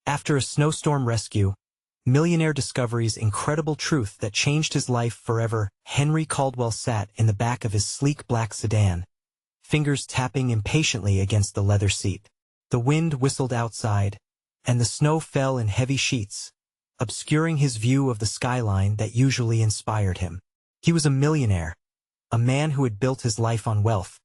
After a snowstorm rescue, Millionaire discovers incredible truth that changed his life forever. Henry Caldwell sat in the back of his sleek black sedan, fingers tapping impatiently against the leather seat. The wind whistled outside, and the snow fell in heavy sheets, obscuring his view of the skyline that usually inspired him. He was a millionaire, a man who had built his life on wealth,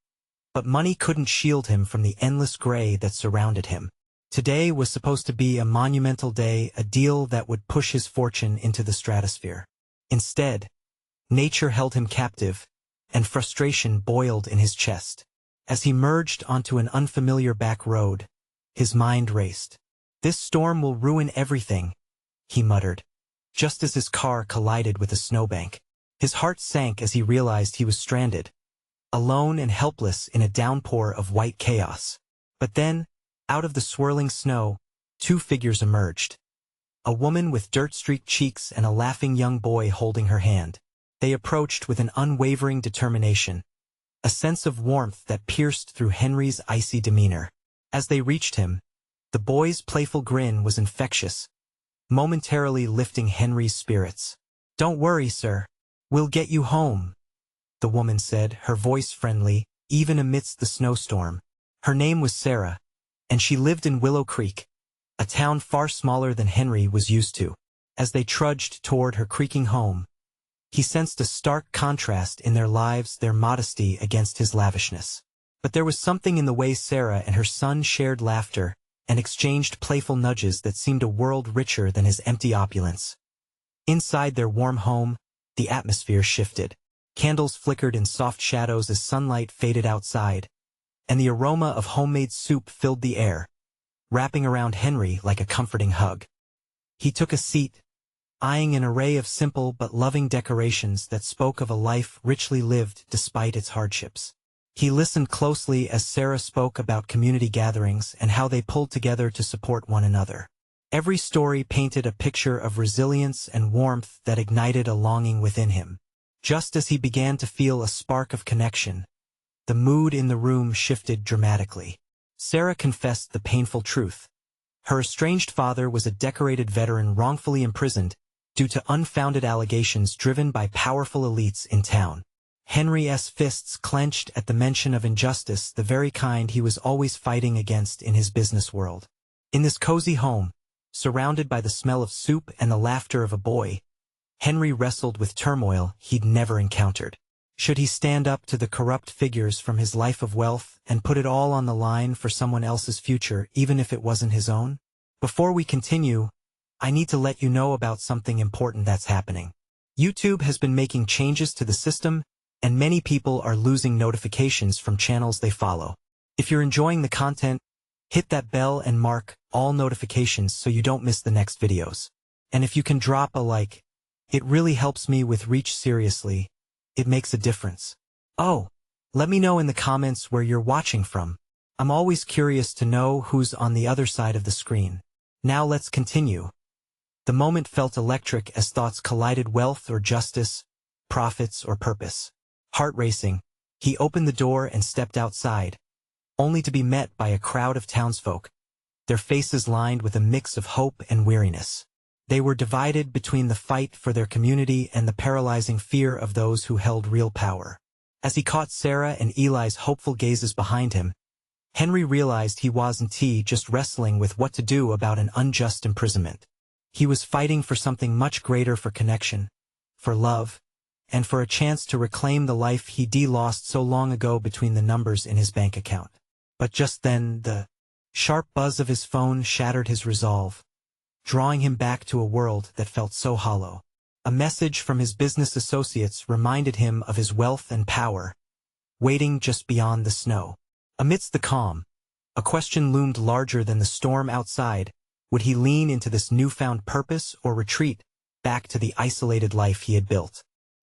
but money couldn't shield him from the endless gray that surrounded him. Today was supposed to be a monumental day, a deal that would push his fortune into the stratosphere. Instead, nature held him captive, and frustration boiled in his chest. As he merged onto an unfamiliar back road, his mind raced. "This storm will ruin everything," he muttered, just as his car collided with a snowbank. His heart sank as he realized he was stranded, alone and helpless in a downpour of white chaos. But then, out of the swirling snow, two figures emerged. A woman with dirt-streaked cheeks and a laughing young boy holding her hand. They approached with an unwavering determination, a sense of warmth that pierced through Henry's icy demeanor. As they reached him, the boy's playful grin was infectious, momentarily lifting Henry's spirits. "Don't worry, sir. We'll get you home," the woman said, her voice friendly, even amidst the snowstorm. Her name was Sarah, and she lived in Willow Creek, a town far smaller than Henry was used to. As they trudged toward her creaking home, he sensed a stark contrast in their lives, their modesty against his lavishness. But there was something in the way Sarah and her son shared laughter and exchanged playful nudges that seemed a world richer than his empty opulence. Inside their warm home, the atmosphere shifted. Candles flickered in soft shadows as sunlight faded outside, and the aroma of homemade soup filled the air, wrapping around Henry like a comforting hug. He took a seat, eyeing an array of simple but loving decorations that spoke of a life richly lived despite its hardships. He listened closely as Sarah spoke about community gatherings and how they pulled together to support one another. Every story painted a picture of resilience and warmth that ignited a longing within him. Just as he began to feel a spark of connection, the mood in the room shifted dramatically. Sarah confessed the painful truth. Her estranged father was a decorated veteran wrongfully imprisoned due to unfounded allegations driven by powerful elites in town. Henry's fists clenched at the mention of injustice, the very kind he was always fighting against in his business world. In this cozy home, surrounded by the smell of soup and the laughter of a boy, Henry wrestled with turmoil he'd never encountered. Should he stand up to the corrupt figures from his life of wealth and put it all on the line for someone else's future, even if it wasn't his own? Before we continue, I need to let you know about something important that's happening. YouTube has been making changes to the system, and many people are losing notifications from channels they follow. If you're enjoying the content, hit that bell and mark all notifications so you don't miss the next videos. And if you can drop a like, it really helps me with reach. Seriously, it makes a difference. Oh, let me know in the comments where you're watching from. I'm always curious to know who's on the other side of the screen. Now let's continue. The moment felt electric as thoughts collided: wealth or justice, profits or purpose. Heart racing, he opened the door and stepped outside, only to be met by a crowd of townsfolk, their faces lined with a mix of hope and weariness. They were divided between the fight for their community and the paralyzing fear of those who held real power. As he caught Sarah and Eli's hopeful gazes behind him, Henry realized he wasn't just wrestling with what to do about an unjust imprisonment. He was fighting for something much greater: for connection, for love, and for a chance to reclaim the life he'd lost so long ago between the numbers in his bank account. But just then, the sharp buzz of his phone shattered his resolve, drawing him back to a world that felt so hollow. A message from his business associates reminded him of his wealth and power, waiting just beyond the snow. Amidst the calm, a question loomed larger than the storm outside: would he lean into this newfound purpose or retreat back to the isolated life he had built?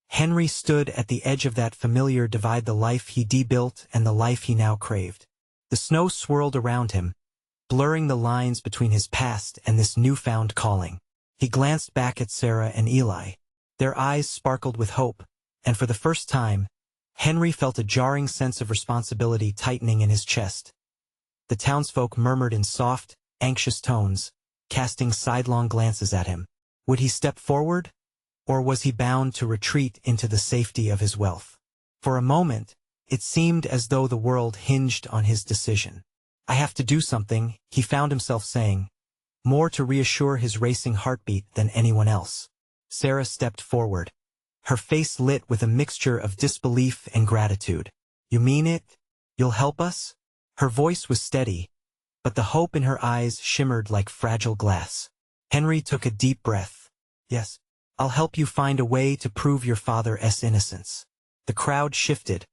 Henry stood at the edge of that familiar divide: the life he'd built and the life he now craved. The snow swirled around him, blurring the lines between his past and this newfound calling. He glanced back at Sarah and Eli. Their eyes sparkled with hope, and for the first time, Henry felt a jarring sense of responsibility tightening in his chest. The townsfolk murmured in soft, anxious tones, casting sidelong glances at him. Would he step forward? Or was he bound to retreat into the safety of his wealth? For a moment, it seemed as though the world hinged on his decision. I have to do something, he found himself saying, more to reassure his racing heartbeat than anyone else. Sarah stepped forward, her face lit with a mixture of disbelief and gratitude. You mean it? You'll help us? Her voice was steady, but the hope in her eyes shimmered like fragile glass. Henry took a deep breath. Yes, I'll help you find a way to prove your father's innocence. The crowd shifted,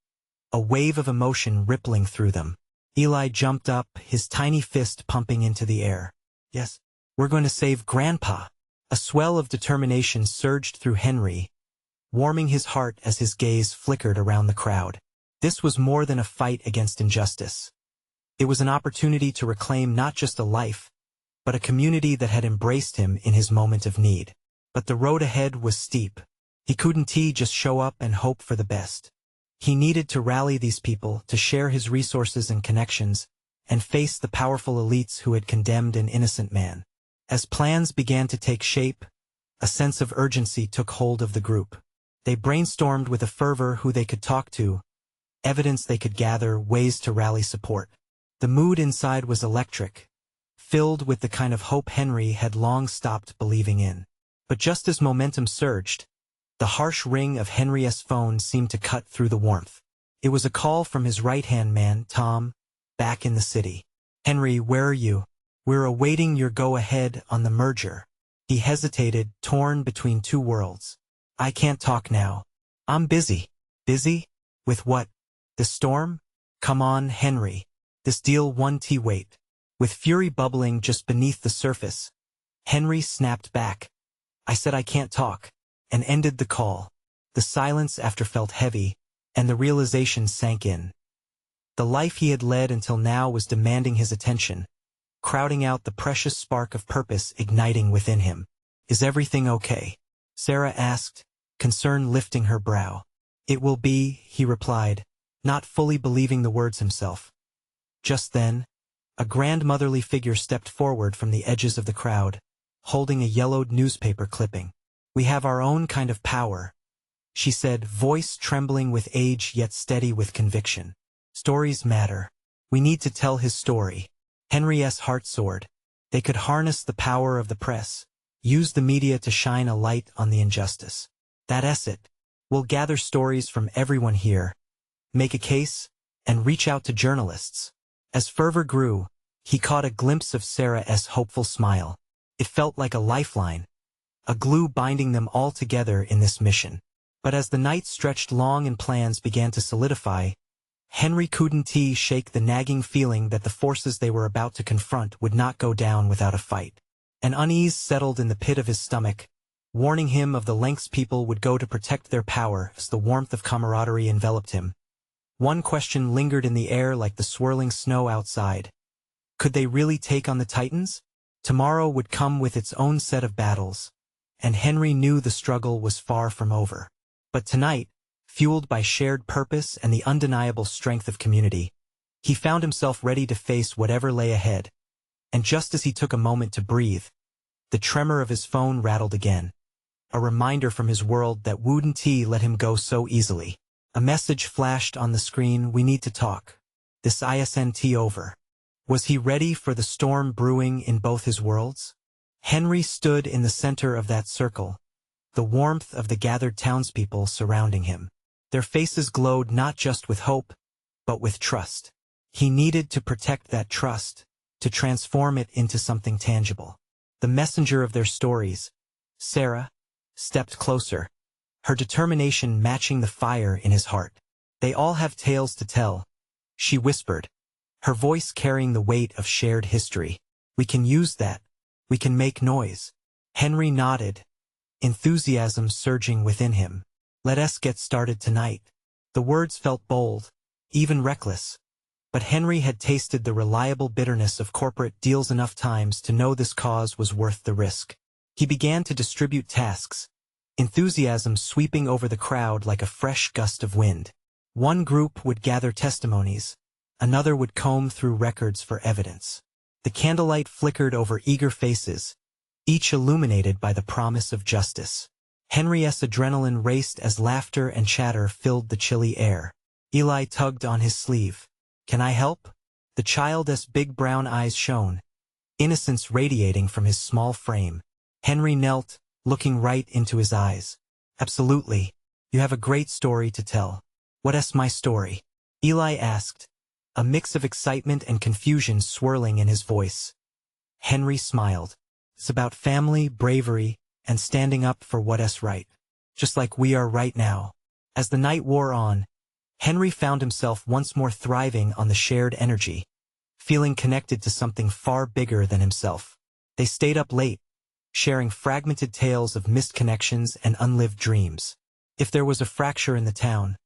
a wave of emotion rippling through them. Eli jumped up, his tiny fist pumping into the air. Yes, we're going to save Grandpa. A swell of determination surged through Henry, warming his heart as his gaze flickered around the crowd. This was more than a fight against injustice. It was an opportunity to reclaim not just a life, but a community that had embraced him in his moment of need. But the road ahead was steep. He couldn't just show up and hope for the best. He needed to rally these people, to share his resources and connections, and face the powerful elites who had condemned an innocent man. As plans began to take shape, a sense of urgency took hold of the group. They brainstormed with a fervor who they could talk to, evidence they could gather, ways to rally support. The mood inside was electric, filled with the kind of hope Henry had long stopped believing in. But just as momentum surged, the harsh ring of Henry's phone seemed to cut through the warmth. It was a call from his right-hand man, Tom, back in the city. Henry, where are you? We're awaiting your go-ahead on the merger. He hesitated, torn between two worlds. I can't talk now. I'm busy. Busy? With what? The storm? Come on, Henry. This deal won't wait. With fury bubbling just beneath the surface, Henry snapped back. I said I can't talk, and ended the call. The silence after felt heavy, and the realization sank in. The life he had led until now was demanding his attention, crowding out the precious spark of purpose igniting within him. Is everything okay? Sarah asked, concern lifting her brow. It will be, he replied, not fully believing the words himself. Just then, a grandmotherly figure stepped forward from the edges of the crowd, holding a yellowed newspaper clipping. We have our own kind of power, she said, voice trembling with age yet steady with conviction. Stories matter. We need to tell his story. Henry's heart soared. They could harness the power of the press, use the media to shine a light on the injustice. That's it. We'll gather stories from everyone here, make a case, and reach out to journalists. As fervor grew, he caught a glimpse of Sarah's hopeful smile. It felt like a lifeline, a glue binding them all together in this mission. But as the night stretched long and plans began to solidify, Henry couldn't shake the nagging feeling that the forces they were about to confront would not go down without a fight. An unease settled in the pit of his stomach, warning him of the lengths people would go to protect their power as the warmth of camaraderie enveloped him. One question lingered in the air like the swirling snow outside. Could they really take on the Titans? Tomorrow would come with its own set of battles, and Henry knew the struggle was far from over. But tonight, fueled by shared purpose and the undeniable strength of community, he found himself ready to face whatever lay ahead. And just as he took a moment to breathe, the tremor of his phone rattled again, a reminder from his world that wouldn't let him go so easily. A message flashed on the screen, we need to talk. This isn't over. Was he ready for the storm brewing in both his worlds? Henry stood in the center of that circle, the warmth of the gathered townspeople surrounding him. Their faces glowed not just with hope, but with trust. He needed to protect that trust, to transform it into something tangible. The messenger of their stories, Sarah, stepped closer, her determination matching the fire in his heart. They all have tales to tell, she whispered, her voice carrying the weight of shared history. We can use that. We can make noise. Henry nodded, enthusiasm surging within him. Let us get started tonight. The words felt bold, even reckless. But Henry had tasted the reliable bitterness of corporate deals enough times to know this cause was worth the risk. He began to distribute tasks, enthusiasm sweeping over the crowd like a fresh gust of wind. One group would gather testimonies, another would comb through records for evidence. The candlelight flickered over eager faces, each illuminated by the promise of justice. Henry's adrenaline raced as laughter and chatter filled the chilly air. Eli tugged on his sleeve. "Can I help?" The child's big brown eyes shone, innocence radiating from his small frame. Henry knelt, looking right into his eyes. "Absolutely. You have a great story to tell." "What's my story?" Eli asked, a mix of excitement and confusion swirling in his voice. Henry smiled. "It's about family, bravery, and standing up for what's right. Just like we are right now." As the night wore on, Henry found himself once more thriving on the shared energy, feeling connected to something far bigger than himself. They stayed up late, sharing fragmented tales of missed connections and unlived dreams. If there was a fracture in the town,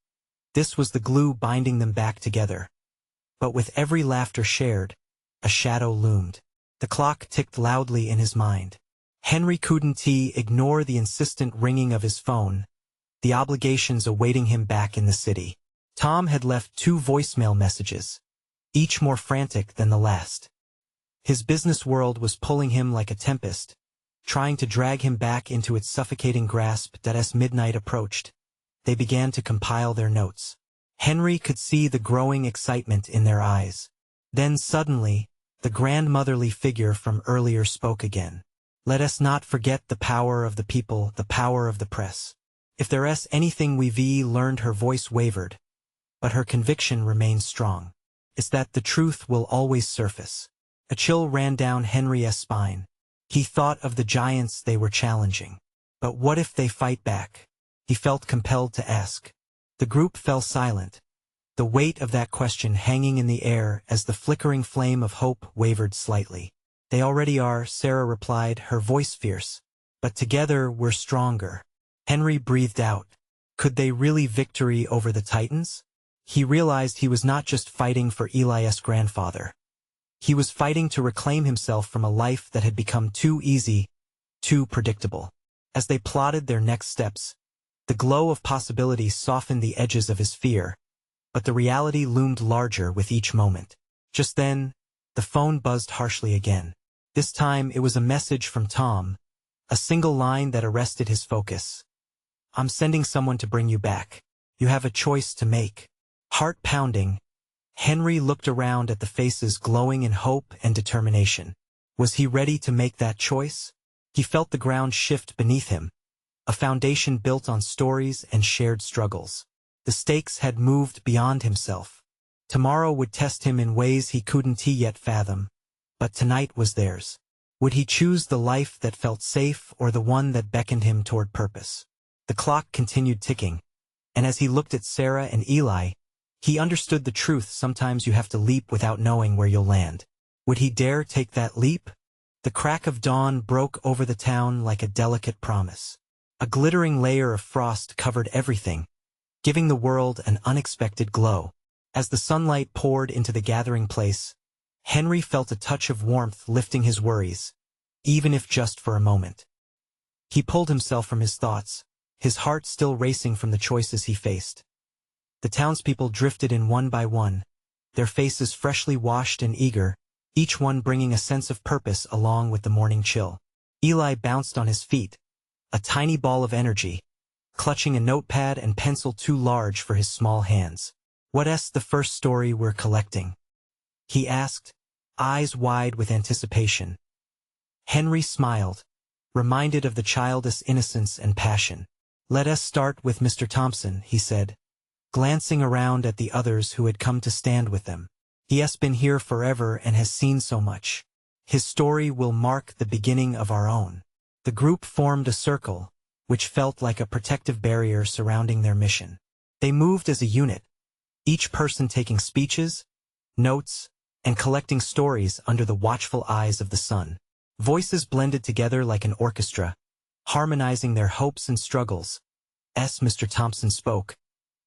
this was the glue binding them back together. But with every laughter shared, a shadow loomed. The clock ticked loudly in his mind. Henry couldn't ignore the insistent ringing of his phone, the obligations awaiting him back in the city. Tom had left 2 voicemail messages, each more frantic than the last. His business world was pulling him like a tempest, trying to drag him back into its suffocating grasp. As midnight approached, they began to compile their notes. Henry could see the growing excitement in their eyes. Then suddenly, the grandmotherly figure from earlier spoke again. "Let us not forget the power of the people, the power of the press. If there's anything we've learned," her voice wavered, but her conviction remained strong. "It's that the truth will always surface." A chill ran down Henry's spine. He thought of the giants they were challenging. But what if they fight back? He felt compelled to ask. The group fell silent, the weight of that question hanging in the air as the flickering flame of hope wavered slightly. "They already are," Sarah replied, her voice fierce. "But together we're stronger." Henry breathed out. Could they really victory over the Titans? He realized he was not just fighting for Eli's grandfather. He was fighting to reclaim himself from a life that had become too easy, too predictable. As they plotted their next steps, the glow of possibility softened the edges of his fear, but the reality loomed larger with each moment. Just then, the phone buzzed harshly again. This time it was a message from Tom, a single line that arrested his focus. "I'm sending someone to bring you back. You have a choice to make." Heart pounding, Henry looked around at the faces glowing in hope and determination. Was he ready to make that choice? He felt the ground shift beneath him, a foundation built on stories and shared struggles. The stakes had moved beyond himself. Tomorrow would test him in ways he couldn't yet fathom, but tonight was theirs. Would he choose the life that felt safe or the one that beckoned him toward purpose? The clock continued ticking, and as he looked at Sarah and Eli, he understood the truth. Sometimes you have to leap without knowing where you'll land. Would he dare take that leap? The crack of dawn broke over the town like a delicate promise. A glittering layer of frost covered everything, giving the world an unexpected glow. As the sunlight poured into the gathering place, Henry felt a touch of warmth lifting his worries, even if just for a moment. He pulled himself from his thoughts, his heart still racing from the choices he faced. The townspeople drifted in one by one, their faces freshly washed and eager, each one bringing a sense of purpose along with the morning chill. Eli bounced on his feet, a tiny ball of energy, clutching a notepad and pencil too large for his small hands. "What's the first story we're collecting?" he asked, eyes wide with anticipation. Henry smiled, reminded of the childish innocence and passion. "Let us start with Mr. Thompson," he said, glancing around at the others who had come to stand with them. "He has been here forever and has seen so much. His story will mark the beginning of our own." The group formed a circle, which felt like a protective barrier surrounding their mission. They moved as a unit, each person taking speeches, notes, and collecting stories under the watchful eyes of the sun. Voices blended together like an orchestra, harmonizing their hopes and struggles. As Mr. Thompson spoke,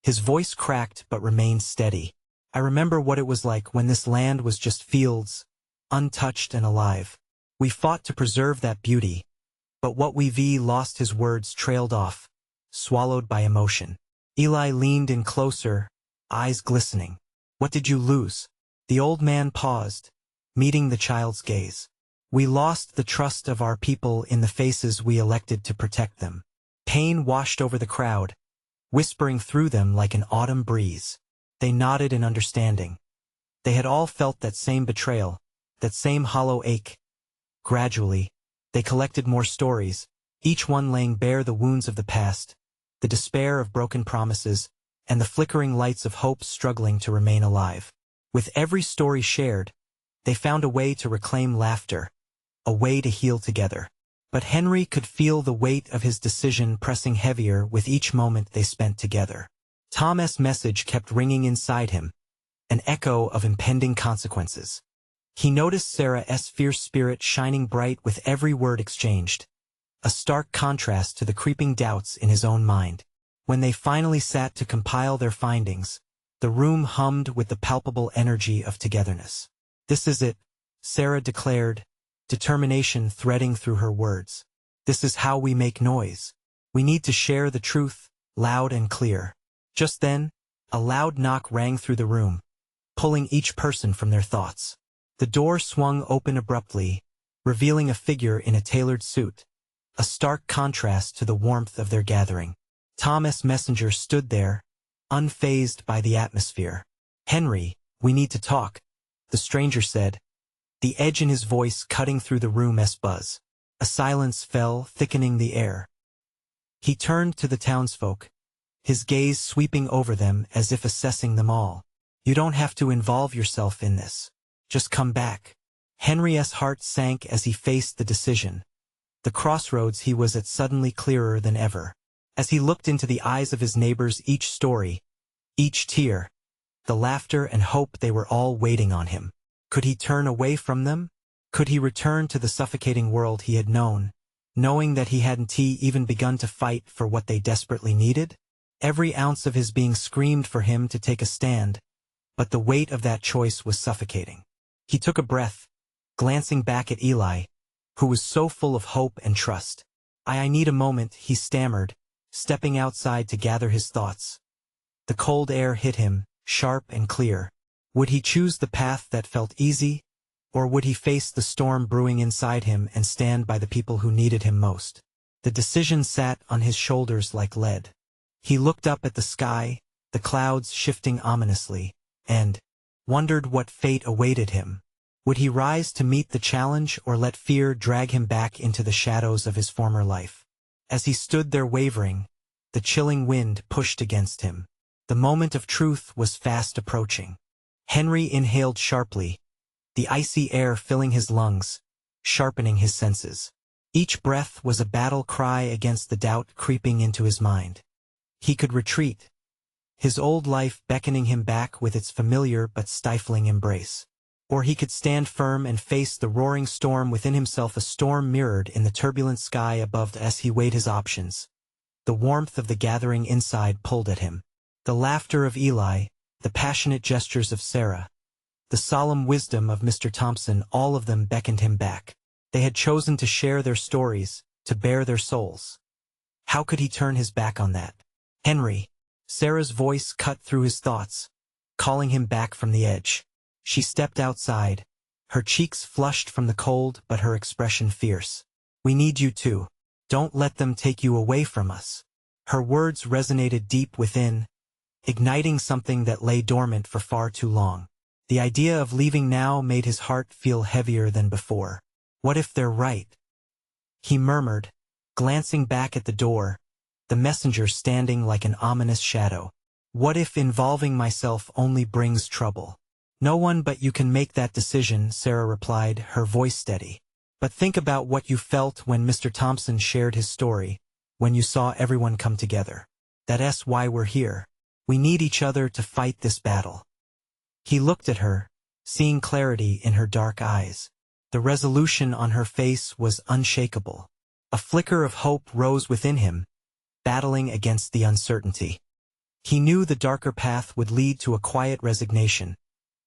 his voice cracked but remained steady. "I remember what it was like when this land was just fields, untouched and alive. We fought to preserve that beauty, but what we've lost." His words trailed off, swallowed by emotion. Eli leaned in closer, eyes glistening. "What did you lose?" The old man paused, meeting the child's gaze. We lost the trust of our people in the faces we elected to protect them. Pain washed over the crowd, whispering through them like an autumn breeze. They nodded in understanding. They had all felt that same betrayal, that same hollow ache. Gradually, they collected more stories, each one laying bare the wounds of the past, the despair of broken promises, and the flickering lights of hope struggling to remain alive. With every story shared, they found a way to reclaim laughter, a way to heal together. But Henry could feel the weight of his decision pressing heavier with each moment they spent together. Tom's message kept ringing inside him, an echo of impending consequences. He noticed Sarah's fierce spirit shining bright with every word exchanged, a stark contrast to the creeping doubts in his own mind. When they finally sat to compile their findings, the room hummed with the palpable energy of togetherness. "This is it," Sarah declared, determination threading through her words. "This is how we make noise. We need to share the truth, loud and clear." Just then, a loud knock rang through the room, pulling each person from their thoughts. The door swung open abruptly, revealing a figure in a tailored suit, a stark contrast to the warmth of their gathering. Thomas Messenger stood there, unfazed by the atmosphere. "Henry, we need to talk," the stranger said, the edge in his voice cutting through the room's buzz. A silence fell, thickening the air. He turned to the townsfolk, his gaze sweeping over them as if assessing them all. "You don't have to involve yourself in this. Just come back." Henry's heart sank as he faced the decision. The crossroads he was at suddenly clearer than ever. As he looked into the eyes of his neighbors, each story, each tear, the laughter and hope, they were all waiting on him. Could he turn away from them? Could he return to the suffocating world he had known, knowing that he hadn't even begun to fight for what they desperately needed? Every ounce of his being screamed for him to take a stand, but the weight of that choice was suffocating. He took a breath, glancing back at Eli, who was so full of hope and trust. I need a moment," he stammered, stepping outside to gather his thoughts. The cold air hit him, sharp and clear. Would he choose the path that felt easy, or would he face the storm brewing inside him and stand by the people who needed him most? The decision sat on his shoulders like lead. He looked up at the sky, the clouds shifting ominously, and wondered what fate awaited him. Would he rise to meet the challenge or let fear drag him back into the shadows of his former life? As he stood there wavering, the chilling wind pushed against him. The moment of truth was fast approaching. Henry inhaled sharply, the icy air filling his lungs, sharpening his senses. Each breath was a battle cry against the doubt creeping into his mind. He could retreat, his old life beckoning him back with its familiar but stifling embrace. Or he could stand firm and face the roaring storm within himself, a storm mirrored in the turbulent sky above. As he weighed his options, the warmth of the gathering inside pulled at him. The laughter of Eli, the passionate gestures of Sarah, the solemn wisdom of Mr. Thompson, all of them beckoned him back. They had chosen to share their stories, to bare their souls. How could he turn his back on that? "Henry," Sarah's voice cut through his thoughts, calling him back from the edge. She stepped outside, her cheeks flushed from the cold but her expression fierce. "We need you too. Don't let them take you away from us." Her words resonated deep within, igniting something that lay dormant for far too long. The idea of leaving now made his heart feel heavier than before. "What if they're right?" he murmured, glancing back at the door, the messenger standing like an ominous shadow. "What if involving myself only brings trouble?" "No one but you can make that decision," Sarah replied, her voice steady. "But think about what you felt when Mr. Thompson shared his story, when you saw everyone come together. That's why we're here. We need each other to fight this battle." He looked at her, seeing clarity in her dark eyes. The resolution on her face was unshakable. A flicker of hope rose within him, battling against the uncertainty. He knew the darker path would lead to a quiet resignation,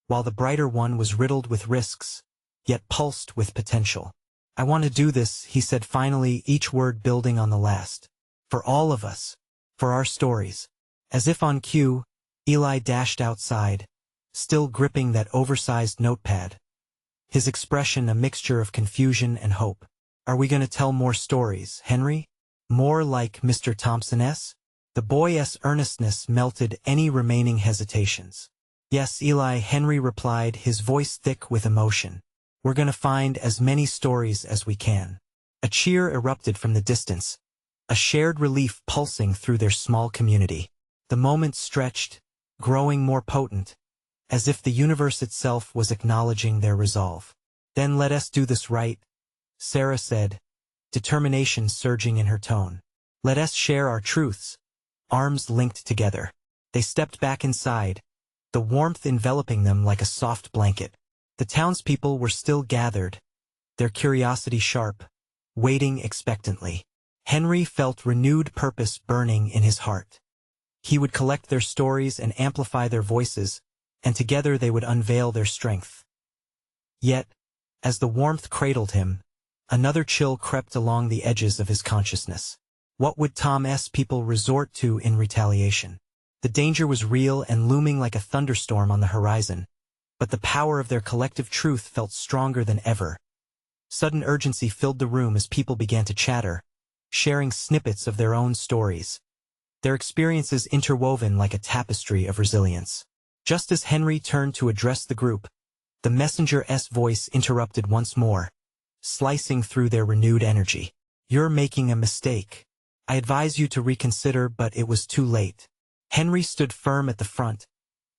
while the brighter one was riddled with risks, yet pulsed with potential. "I want to do this," he said finally, each word building on the last. "For all of us. For our stories." As if on cue, Eli dashed outside, still gripping that oversized notepad. his expression a mixture of confusion and hope. "Are we going to tell more stories, Henry? More like Mr. Thompson-s?" The boy's earnestness melted any remaining hesitations. "Yes, Eli," Henry replied, his voice thick with emotion. "We're going to find as many stories as we can." A cheer erupted from the distance, a shared relief pulsing through their small community. The moment stretched, growing more potent, as if the universe itself was acknowledging their resolve. "Then let us do this right," Sarah said, determination surging in her tone. "Let us share our truths." Arms linked together, they stepped back inside, the warmth enveloping them like a soft blanket. The townspeople were still gathered, their curiosity sharp, waiting expectantly. Henry felt renewed purpose burning in his heart. He would collect their stories and amplify their voices, and together they would unveil their strength. Yet, as the warmth cradled him, another chill crept along the edges of his consciousness. What would Tom's people resort to in retaliation? The danger was real and looming like a thunderstorm on the horizon, but the power of their collective truth felt stronger than ever. Sudden urgency filled the room as people began to chatter, sharing snippets of their own stories, their experiences interwoven like a tapestry of resilience. Just as Henry turned to address the group, the messenger's voice interrupted once more, slicing through their renewed energy. "You're making a mistake. I advise you to reconsider," but it was too late. Henry stood firm at the front,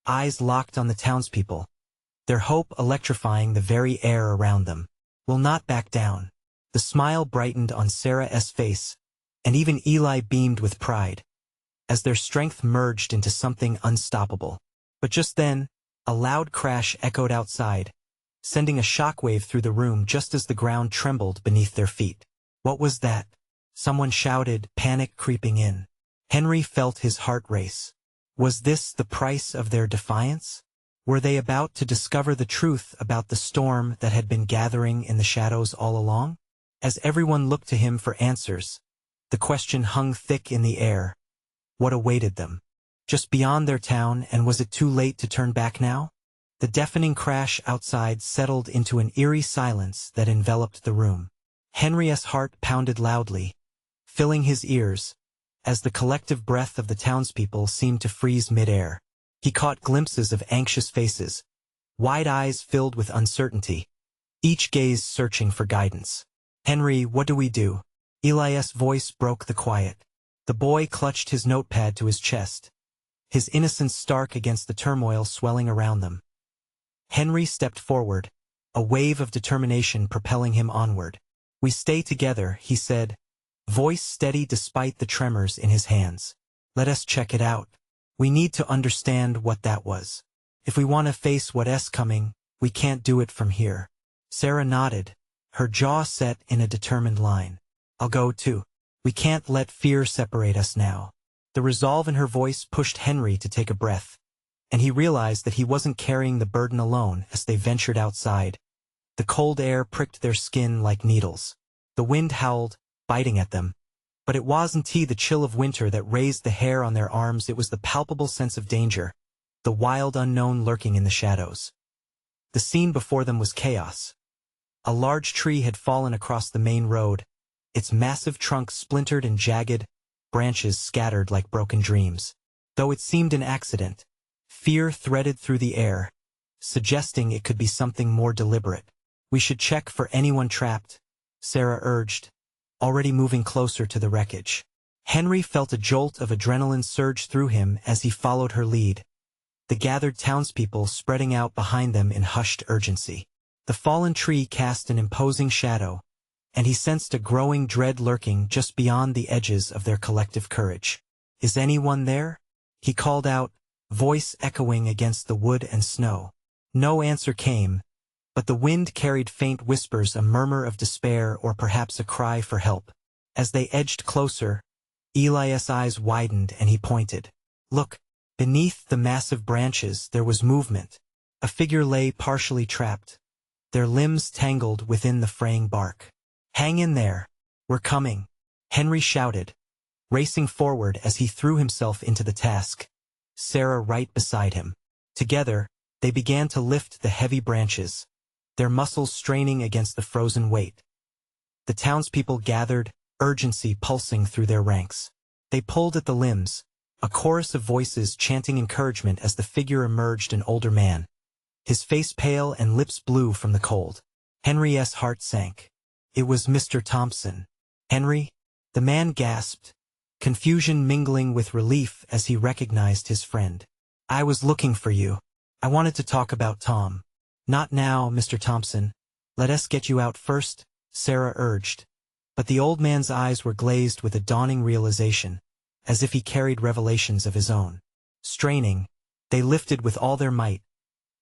eyes locked on the townspeople, their hope electrifying the very air around them. "Will not back down." The smile brightened on Sarah's face, and even Eli beamed with pride, as their strength merged into something unstoppable. But just then, a loud crash echoed outside, sending a shockwave through the room just as the ground trembled beneath their feet. "What was that?" someone shouted, panic creeping in. Henry felt his heart race. Was this the price of their defiance? Were they about to discover the truth about the storm that had been gathering in the shadows all along? As everyone looked to him for answers, the question hung thick in the air. What awaited them? Just beyond their town, and was it too late to turn back now? The deafening crash outside settled into an eerie silence that enveloped the room. Henry's heart pounded loudly, filling his ears, as the collective breath of the townspeople seemed to freeze mid-air. He caught glimpses of anxious faces, wide eyes filled with uncertainty, each gaze searching for guidance. "Henry, what do we do?" Eli's voice broke the quiet. The boy clutched his notepad to his chest, his innocence stark against the turmoil swelling around them. Henry stepped forward, a wave of determination propelling him onward. "We stay together," he said, voice steady despite the tremors in his hands. "Let us check it out. We need to understand what that was. If we want to face what's coming, we can't do it from here." Sarah nodded, her jaw set in a determined line. "I'll go too. We can't let fear separate us now." The resolve in her voice pushed Henry to take a breath, and he realized that he wasn't carrying the burden alone as they ventured outside. The cold air pricked their skin like needles. The wind howled, biting at them. But it wasn't the chill of winter that raised the hair on their arms, it was the palpable sense of danger, the wild unknown lurking in the shadows. The scene before them was chaos. A large tree had fallen across the main road, its massive trunk splintered and jagged, branches scattered like broken dreams. Though it seemed an accident, fear threaded through the air, suggesting it could be something more deliberate. "We should check for anyone trapped," Sarah urged, already moving closer to the wreckage. Henry felt a jolt of adrenaline surge through him as he followed her lead, the gathered townspeople spreading out behind them in hushed urgency. The fallen tree cast an imposing shadow, and he sensed a growing dread lurking just beyond the edges of their collective courage. "Is anyone there?" he called out, voice echoing against the wood and snow. No answer came, but the wind carried faint whispers, a murmur of despair or perhaps a cry for help. As they edged closer, Eli's eyes widened and he pointed. "Look, beneath the massive branches there was movement. A figure lay partially trapped, their limbs tangled within the fraying bark." "Hang in there. We're coming," Henry shouted, racing forward as he threw himself into the task, Sarah right beside him. Together, they began to lift the heavy branches, their muscles straining against the frozen weight. The townspeople gathered, urgency pulsing through their ranks. They pulled at the limbs, a chorus of voices chanting encouragement as the figure emerged, an older man, his face pale and lips blue from the cold. Henry's heart sank. It was Mr. Thompson. "Henry?" The man gasped, confusion mingling with relief as he recognized his friend. "I was looking for you. I wanted to talk about Tom." "Not now, Mr. Thompson. Let us get you out first," Sarah urged. But the old man's eyes were glazed with a dawning realization, as if he carried revelations of his own. Straining, they lifted with all their might,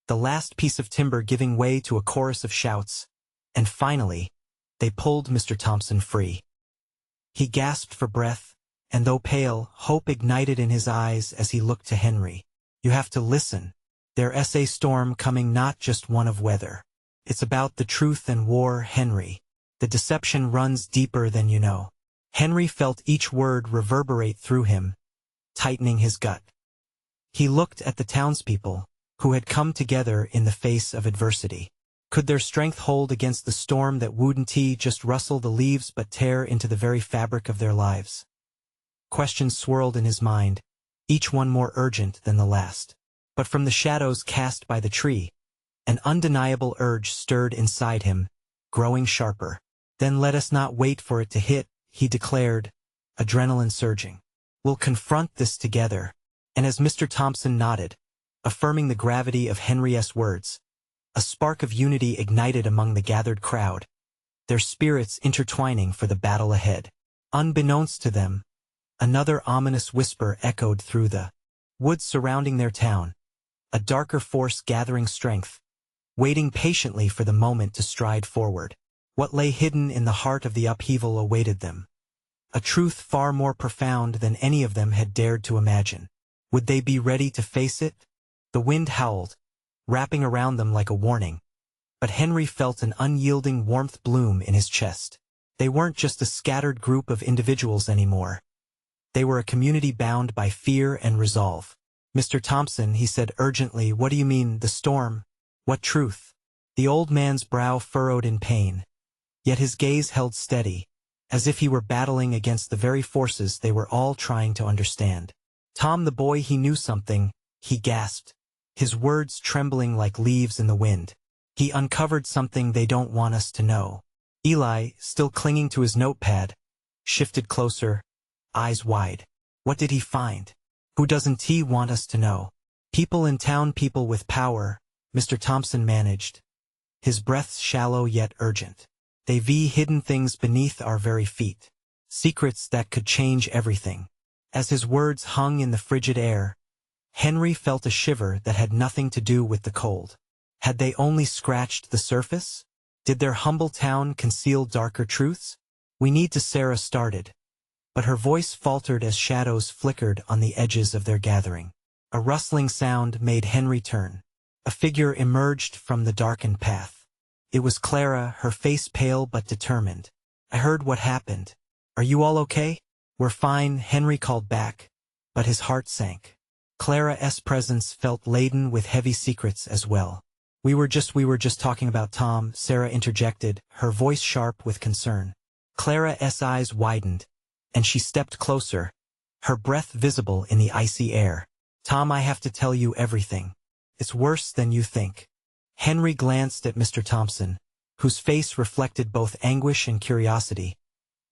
the last piece of timber giving way to a chorus of shouts, and finally, they pulled Mr. Thompson free. He gasped for breath, and though pale, hope ignited in his eyes as he looked to Henry. "You have to listen. There's a storm coming, not just one of weather. It's about the truth and war, Henry. The deception runs deeper than you know." Henry felt each word reverberate through him, tightening his gut. He looked at the townspeople, who had come together in the face of adversity. Could their strength hold against the storm that wouldn't just rustle the leaves but tear into the very fabric of their lives? Questions swirled in his mind, each one more urgent than the last. But from the shadows cast by the tree, an undeniable urge stirred inside him, growing sharper. "Then let us not wait for it to hit," he declared, adrenaline surging. "We'll confront this together." And as Mr. Thompson nodded, affirming the gravity of Henry's words, a spark of unity ignited among the gathered crowd, their spirits intertwining for the battle ahead. Unbeknownst to them, another ominous whisper echoed through the woods surrounding their town, a darker force gathering strength, waiting patiently for the moment to stride forward. What lay hidden in the heart of the upheaval awaited them, a truth far more profound than any of them had dared to imagine. Would they be ready to face it? The wind howled, wrapping around them like a warning, but Henry felt an unyielding warmth bloom in his chest. They weren't just a scattered group of individuals anymore. They were a community bound by fear and resolve. "Mr. Thompson," he said urgently, "what do you mean, the storm? What truth?" The old man's brow furrowed in pain, yet his gaze held steady, as if he were battling against the very forces they were all trying to understand. "Tom, the boy, he knew something," he gasped, his words trembling like leaves in the wind. "He uncovered something they don't want us to know." Eli, still clinging to his notepad, shifted closer, eyes wide. "What did he find? Who doesn't he want us to know?" "People in town, people with power," Mr. Thompson managed, his breath shallow yet urgent. "They've hidden things beneath our very feet. Secrets that could change everything." As his words hung in the frigid air, Henry felt a shiver that had nothing to do with the cold. Had they only scratched the surface? Did their humble town conceal darker truths? "We need to," Sarah started, but her voice faltered as shadows flickered on the edges of their gathering. A rustling sound made Henry turn. A figure emerged from the darkened path. It was Clara, her face pale but determined. "I heard what happened. Are you all okay?" "We're fine," Henry called back, but his heart sank. Clara's presence felt laden with heavy secrets as well. We were just talking about Tom," Sarah interjected, her voice sharp with concern. Clara's eyes widened, and she stepped closer, her breath visible in the icy air. "Tom, I have to tell you everything. It's worse than you think." Henry glanced at Mr. Thompson, whose face reflected both anguish and curiosity,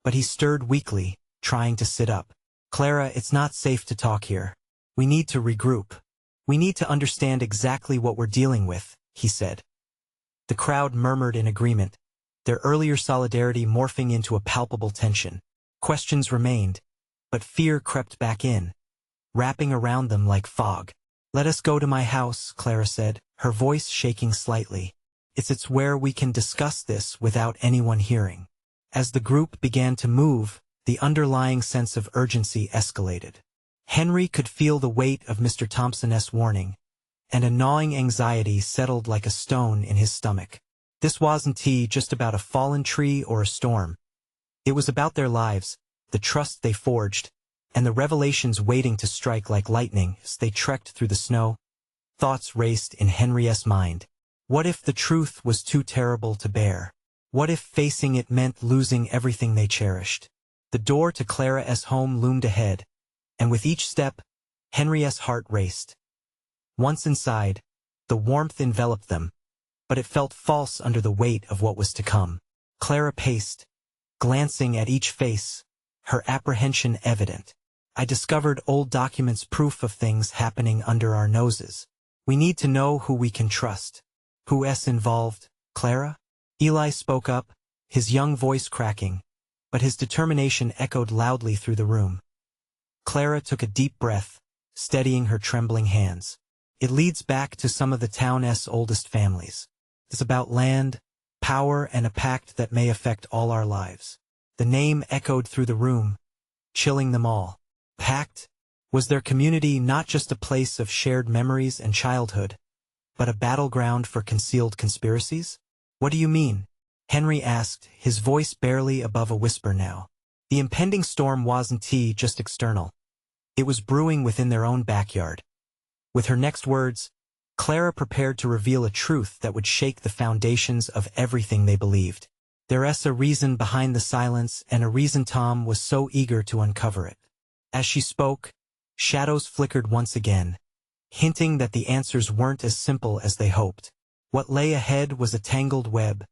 but he stirred weakly, trying to sit up. "Clara, it's not safe to talk here. We need to regroup. We need to understand exactly what we're dealing with," he said. The crowd murmured in agreement, their earlier solidarity morphing into a palpable tension. Questions remained, but fear crept back in, wrapping around them like fog. "Let us go to my house," Clara said, her voice shaking slightly. It's where we can discuss this without anyone hearing." As the group began to move, the underlying sense of urgency escalated. Henry could feel the weight of Mr. Thompson's warning, and a gnawing anxiety settled like a stone in his stomach. This wasn't just about a fallen tree or a storm. It was about their lives, the trust they forged, and the revelations waiting to strike like lightning as they trekked through the snow. Thoughts raced in Henry's mind. What if the truth was too terrible to bear? What if facing it meant losing everything they cherished? The door to Clara's home loomed ahead, and with each step, Henry's heart raced. Once inside, the warmth enveloped them, but it felt false under the weight of what was to come. Clara paced, glancing at each face, her apprehension evident. I discovered old documents, proof of things happening under our noses. We need to know who we can trust. Who's involved, Clara? Eli spoke up, his young voice cracking, but his determination echoed loudly through the room. Clara took a deep breath, steadying her trembling hands. It leads back to some of the town's oldest families. It's about land, power, and a pact that may affect all our lives. The name echoed through the room, chilling them all. Pact? Was their community not just a place of shared memories and childhood, but a battleground for concealed conspiracies? What do you mean? Henry asked, his voice barely above a whisper now. The impending storm wasn't just external. It was brewing within their own backyard. With her next words, Clara prepared to reveal a truth that would shake the foundations of everything they believed. There's a reason behind the silence, and a reason Tom was so eager to uncover it. As she spoke, shadows flickered once again, hinting that the answers weren't as simple as they hoped. What lay ahead was a tangled web,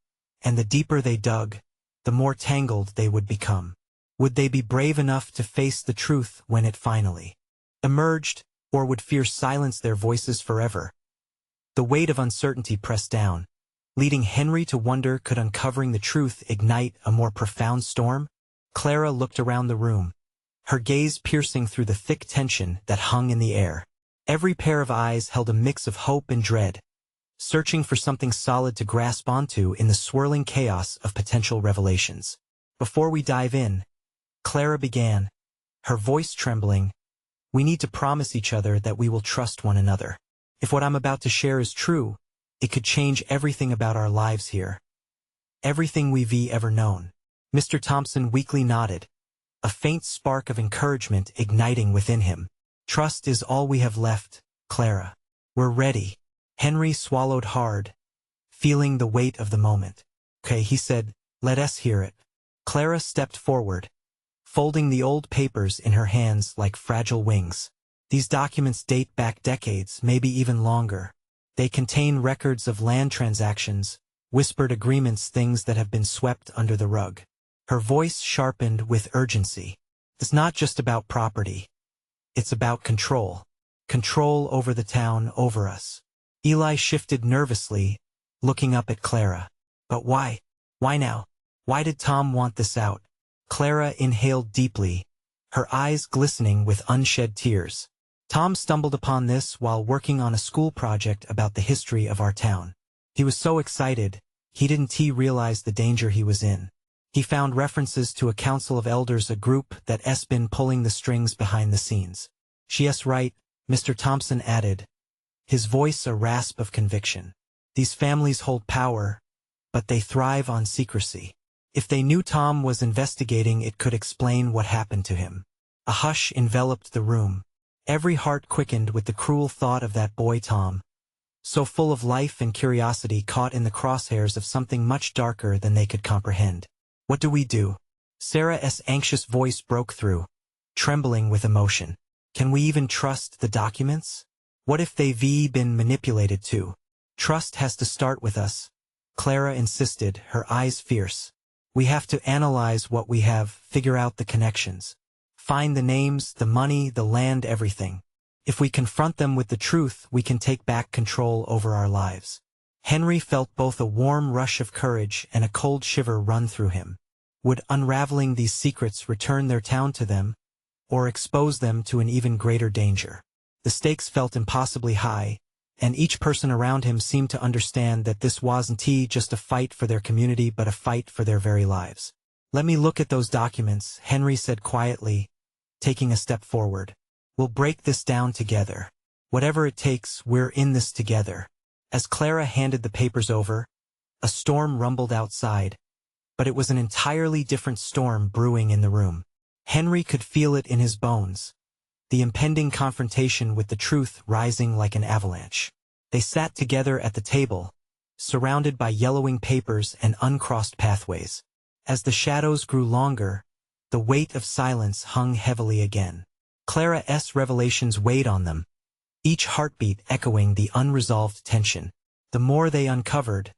and the deeper they dug, the more tangled they would become. Would they be brave enough to face the truth when it finally emerged, or would fear silence their voices forever? The weight of uncertainty pressed down, leading Henry to wonder, could uncovering the truth ignite a more profound storm? Clara looked around the room, her gaze piercing through the thick tension that hung in the air. Every pair of eyes held a mix of hope and dread, searching for something solid to grasp onto in the swirling chaos of potential revelations. Before we dive in, Clara began, her voice trembling, we need to promise each other that we will trust one another. If what I'm about to share is true, it could change everything about our lives here. Everything we've ever known. Mr. Thompson weakly nodded, a faint spark of encouragement igniting within him. Trust is all we have left, Clara. We're ready. Henry swallowed hard, feeling the weight of the moment. Okay, he said, let us hear it. Clara stepped forward, folding the old papers in her hands like fragile wings. These documents date back decades, maybe even longer. They contain records of land transactions, whispered agreements, things that have been swept under the rug. Her voice sharpened with urgency. It's not just about property. It's about control. Control over the town, over us. Eli shifted nervously, looking up at Clara. But why? Why now? Why did Tom want this out? Clara inhaled deeply, her eyes glistening with unshed tears. Tom stumbled upon this while working on a school project about the history of our town. He was so excited, he didn't realize the danger he was in. He found references to a council of elders, a group that's been pulling the strings behind the scenes. She's right, Mr. Thompson added, his voice a rasp of conviction. These families hold power, but they thrive on secrecy. If they knew Tom was investigating, it could explain what happened to him. A hush enveloped the room. Every heart quickened with the cruel thought of that boy Tom, so full of life and curiosity, caught in the crosshairs of something much darker than they could comprehend. What do we do? Sarah's anxious voice broke through, trembling with emotion. Can we even trust the documents? What if they've been manipulated too? Trust has to start with us, Clara insisted, her eyes fierce. We have to analyze what we have, figure out the connections. Find the names, the money, the land, everything. If we confront them with the truth, we can take back control over our lives. Henry felt both a warm rush of courage and a cold shiver run through him. Would unraveling these secrets return their town to them, or expose them to an even greater danger? The stakes felt impossibly high, and each person around him seemed to understand that this wasn't just a fight for their community but a fight for their very lives. Let me look at those documents, Henry said quietly, taking a step forward. We'll break this down together. Whatever it takes, we're in this together. As Clara handed the papers over, a storm rumbled outside, but it was an entirely different storm brewing in the room. Henry could feel it in his bones, the impending confrontation with the truth rising like an avalanche. They sat together at the table, surrounded by yellowing papers and uncrossed pathways. As the shadows grew longer, the weight of silence hung heavily again. Clara's revelations weighed on them, each heartbeat echoing the unresolved tension. The more they uncovered,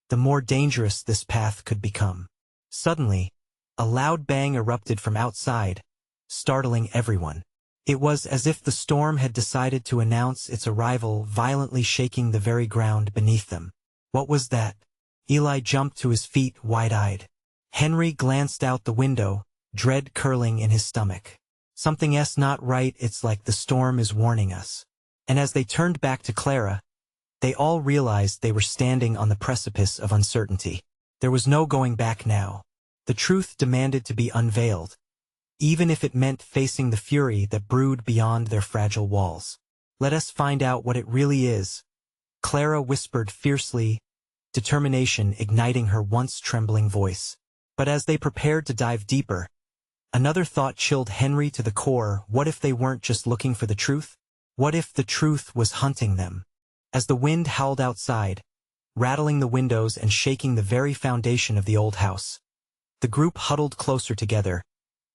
the more dangerous this path could become. Suddenly, a loud bang erupted from outside, startling everyone. It was as if the storm had decided to announce its arrival, violently shaking the very ground beneath them. What was that? Eli jumped to his feet, wide-eyed. Henry glanced out the window, dread curling in his stomach. Something's not right, it's like the storm is warning us. And as they turned back to Clara, they all realized they were standing on the precipice of uncertainty. There was no going back now. The truth demanded to be unveiled, even if it meant facing the fury that brewed beyond their fragile walls. Let us find out what it really is, Clara whispered fiercely, determination igniting her once trembling voice. But as they prepared to dive deeper, another thought chilled Henry to the core. What if they weren't just looking for the truth? What if the truth was hunting them? As the wind howled outside, rattling the windows and shaking the very foundation of the old house, the group huddled closer together,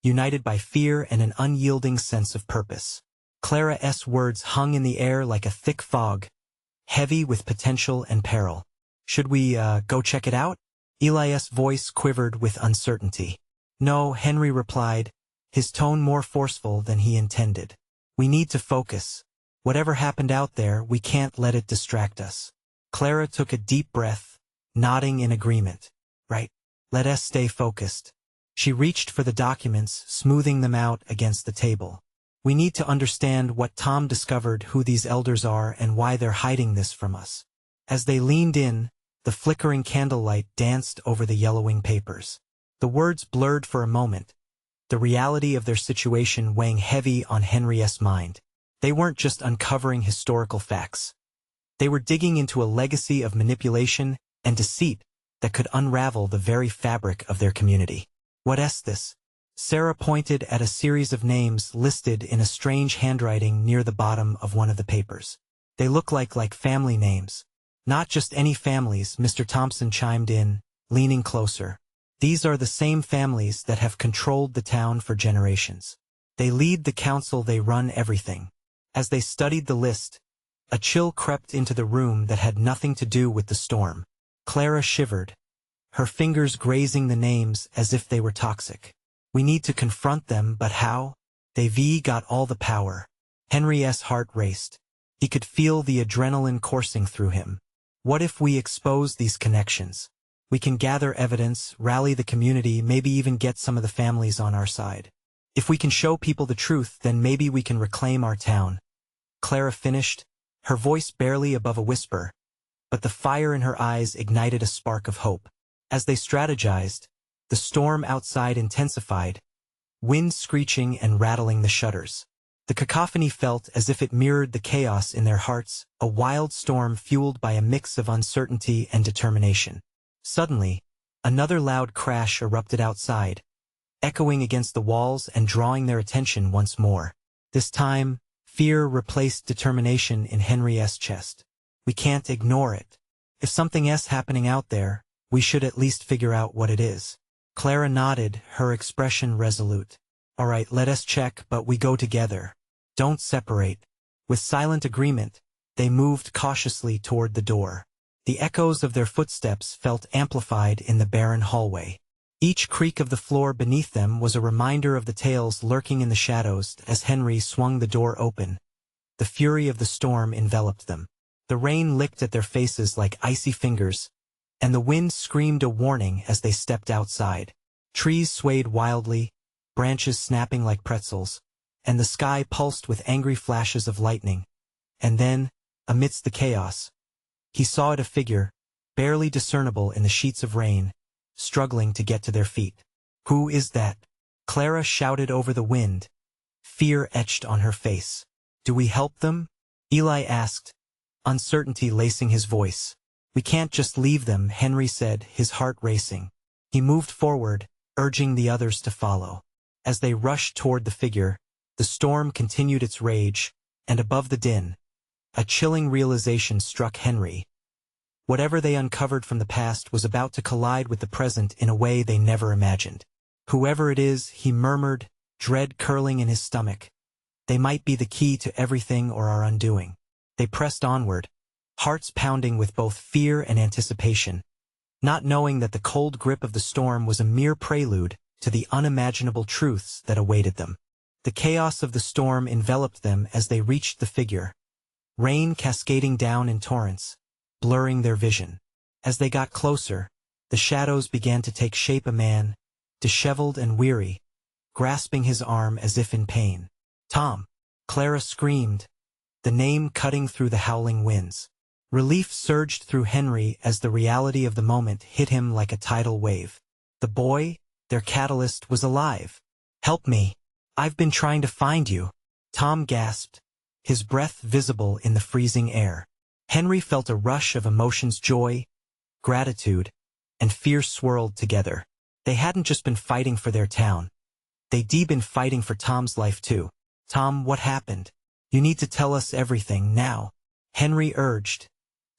united by fear and an unyielding sense of purpose. Clara's words hung in the air like a thick fog, heavy with potential and peril. Should we, go check it out? Eli's voice quivered with uncertainty. No, Henry replied, his tone more forceful than he intended. We need to focus. Whatever happened out there, we can't let it distract us. Clara took a deep breath, nodding in agreement. Right. Let us stay focused. She reached for the documents, smoothing them out against the table. We need to understand what Tom discovered, who these elders are, and why they're hiding this from us. As they leaned in, the flickering candlelight danced over the yellowing papers. The words blurred for a moment, the reality of their situation weighing heavy on Henry's mind. They weren't just uncovering historical facts. They were digging into a legacy of manipulation and deceit that could unravel the very fabric of their community. What's this? Sarah pointed at a series of names listed in a strange handwriting near the bottom of one of the papers. They look like family names. Not just any families, Mr. Thompson chimed in, leaning closer. These are the same families that have controlled the town for generations. They lead the council, they run everything. As they studied the list, a chill crept into the room that had nothing to do with the storm. Clara shivered, her fingers grazing the names as if they were toxic. We need to confront them, but how? They've got all the power. Henry's heart raced. He could feel the adrenaline coursing through him. What if we expose these connections? We can gather evidence, rally the community, maybe even get some of the families on our side. If we can show people the truth, then maybe we can reclaim our town. Clara finished, her voice barely above a whisper, but the fire in her eyes ignited a spark of hope. As they strategized, the storm outside intensified, wind screeching and rattling the shutters. The cacophony felt as if it mirrored the chaos in their hearts, a wild storm fueled by a mix of uncertainty and determination. Suddenly, another loud crash erupted outside, echoing against the walls and drawing their attention once more. This time, fear replaced determination in Henry's chest. We can't ignore it. If something's happening out there, we should at least figure out what it is. Clara nodded, her expression resolute. All right, let us check, but we go together. Don't separate. With silent agreement, they moved cautiously toward the door. The echoes of their footsteps felt amplified in the barren hallway. Each creak of the floor beneath them was a reminder of the tales lurking in the shadows. As Henry swung the door open, the fury of the storm enveloped them. The rain licked at their faces like icy fingers, and the wind screamed a warning as they stepped outside. Trees swayed wildly, branches snapping like pretzels, and the sky pulsed with angry flashes of lightning. And then, amidst the chaos, he saw a figure, barely discernible in the sheets of rain, struggling to get to their feet. Who is that? Clara shouted over the wind, fear etched on her face. Do we help them? Eli asked, uncertainty lacing his voice. We can't just leave them, Henry said, his heart racing. He moved forward, urging the others to follow. As they rushed toward the figure, the storm continued its rage, and above the din, a chilling realization struck Henry. Whatever they uncovered from the past was about to collide with the present in a way they never imagined. Whoever it is, he murmured, dread curling in his stomach. They might be the key to everything or our undoing. They pressed onward, hearts pounding with both fear and anticipation, not knowing that the cold grip of the storm was a mere prelude to the unimaginable truths that awaited them. The chaos of the storm enveloped them as they reached the figure, rain cascading down in torrents, blurring their vision. As they got closer, the shadows began to take shape. A man, disheveled and weary, grasping his arm as if in pain. Tom! Clara screamed, the name cutting through the howling winds. Relief surged through Henry as the reality of the moment hit him like a tidal wave. The boy, their catalyst, was alive. "Help me! I've been trying to find you," Tom gasped, his breath visible in the freezing air. Henry felt a rush of emotions: joy, gratitude, and fear swirled together. They hadn't just been fighting for their town. They'd been fighting for Tom's life too. "Tom, what happened? You need to tell us everything now," Henry urged,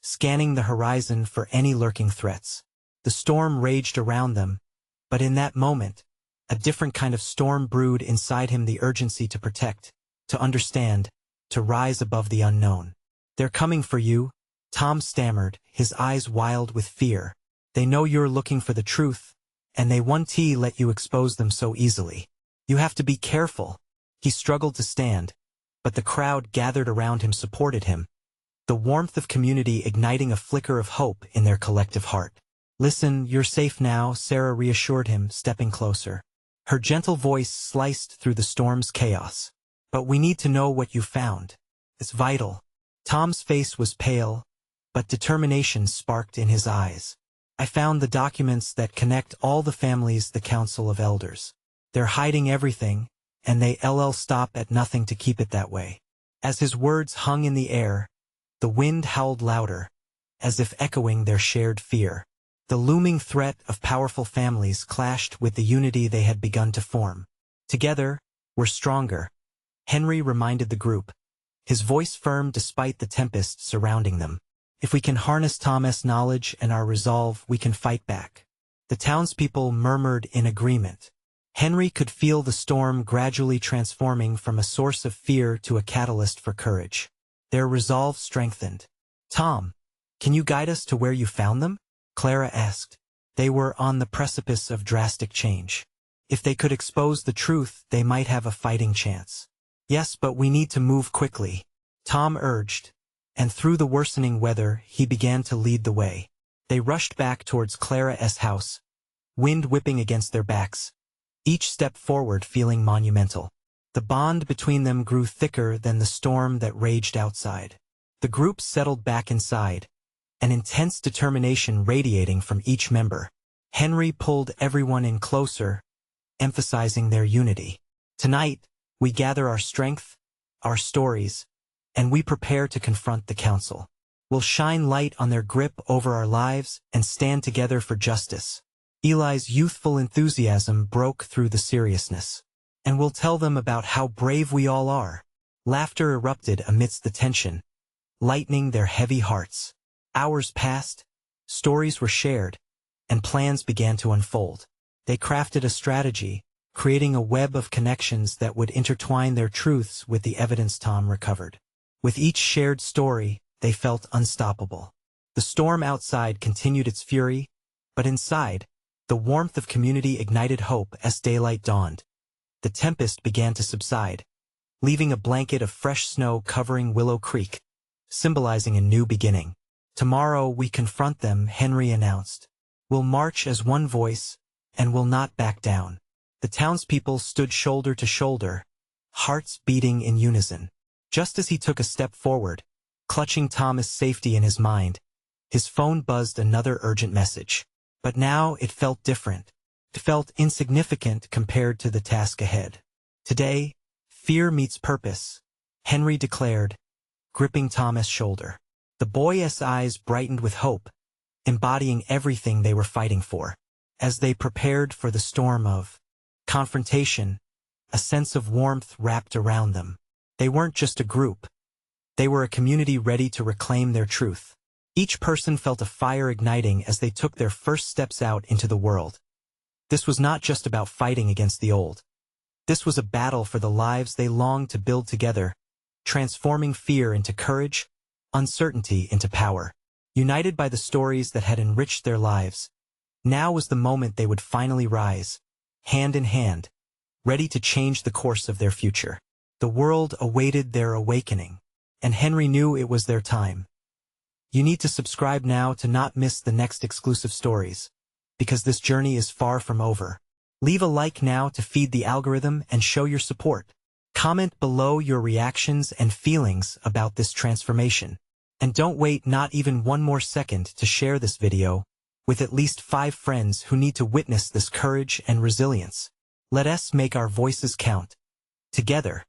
scanning the horizon for any lurking threats. The storm raged around them, but in that moment, a different kind of storm brewed inside him: the urgency to protect, to understand, to rise above the unknown. "They're coming for you," Tom stammered, his eyes wild with fear. "They know you're looking for the truth, and they won't let you expose them so easily. You have to be careful." He struggled to stand, but the crowd gathered around him supported him, the warmth of community igniting a flicker of hope in their collective heart. "Listen, you're safe now," Sarah reassured him, stepping closer. Her gentle voice sliced through the storm's chaos. "But we need to know what you found. It's vital." Tom's face was pale, but determination sparked in his eyes. "I found the documents that connect all the families, the Council of Elders. They're hiding everything, and they'll stop at nothing to keep it that way." As his words hung in the air, the wind howled louder, as if echoing their shared fear. The looming threat of powerful families clashed with the unity they had begun to form. "Together, we're stronger," Henry reminded the group, his voice firm despite the tempest surrounding them. "If we can harness Tom's knowledge and our resolve, we can fight back." The townspeople murmured in agreement. Henry could feel the storm gradually transforming from a source of fear to a catalyst for courage. Their resolve strengthened. "Tom, can you guide us to where you found them?" Clara asked. They were on the precipice of drastic change. If they could expose the truth, they might have a fighting chance. "Yes, but we need to move quickly," Tom urged, and through the worsening weather, he began to lead the way. They rushed back towards Clara's house, wind whipping against their backs, each step forward feeling monumental. The bond between them grew thicker than the storm that raged outside. The group settled back inside, an intense determination radiating from each member. Henry pulled everyone in closer, emphasizing their unity. "Tonight, we gather our strength, our stories, and we prepare to confront the council. We'll shine light on their grip over our lives and stand together for justice." Eli's youthful enthusiasm broke through the seriousness. "And we'll tell them about how brave we all are." Laughter erupted amidst the tension, lightening their heavy hearts. Hours passed, stories were shared, and plans began to unfold. They crafted a strategy, creating a web of connections that would intertwine their truths with the evidence Tom recovered. With each shared story, they felt unstoppable. The storm outside continued its fury, but inside, the warmth of community ignited hope as daylight dawned. The tempest began to subside, leaving a blanket of fresh snow covering Willow Creek, symbolizing a new beginning. "Tomorrow we confront them," Henry announced. "We'll march as one voice, and we'll not back down." The townspeople stood shoulder to shoulder, hearts beating in unison. Just as he took a step forward, clutching Tom's safety in his mind, his phone buzzed another urgent message. But now it felt different. It felt insignificant compared to the task ahead. "Today, fear meets purpose," Henry declared, gripping Tom's shoulder. The boy's eyes brightened with hope, embodying everything they were fighting for. As they prepared for the storm of confrontation, a sense of warmth wrapped around them. They weren't just a group. They were a community ready to reclaim their truth. Each person felt a fire igniting as they took their first steps out into the world. This was not just about fighting against the old. This was a battle for the lives they longed to build together, transforming fear into courage, uncertainty into power. United by the stories that had enriched their lives, now was the moment they would finally rise, hand in hand, ready to change the course of their future. The world awaited their awakening, and Henry knew it was their time. You need to subscribe now to not miss the next exclusive stories, because this journey is far from over. Leave a like now to feed the algorithm and show your support. Comment below your reactions and feelings about this transformation. And don't wait not even one more second to share this video with at least 5 friends who need to witness this courage and resilience. Let us make our voices count. Together,